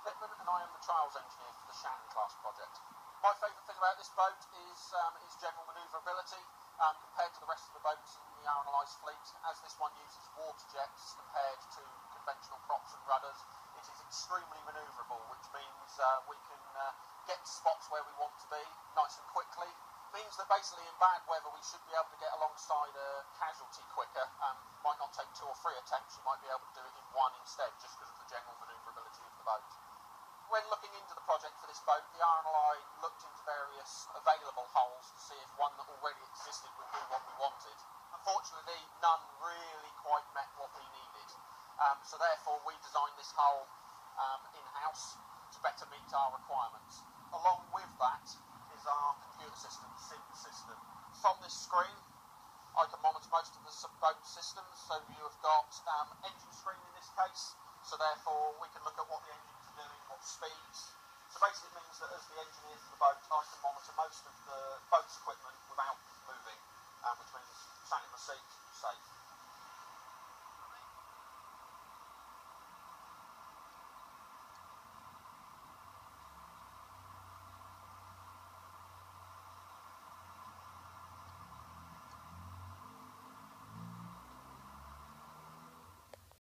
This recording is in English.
Pittman and I am the trials engineer for the Shannon class project. My favourite thing about this boat is its general manoeuvrability compared to the rest of the boats in the RNLI's fleet. As this one uses water jets compared to conventional props and rudders, it is extremely manoeuvrable, which means we can get to spots where we want to be nice and quickly. Means that basically in bad weather we should be able to get alongside a casualty quicker. Might not take 2 or 3 attempts, you might be able to do it in 1 instead, just because of the general manoeuvrability of the boat. When looking into the project for this boat, the RNLI looked into various available hulls to see if one that already existed would do what we wanted. Unfortunately, none really quite met what we needed. So therefore we designed this hull in-house to better meet our requirements. Along with that is our computer system, SIM system. From this screen, I can monitor most of the boat systems. So you have got engine screen in this case, so therefore we can look at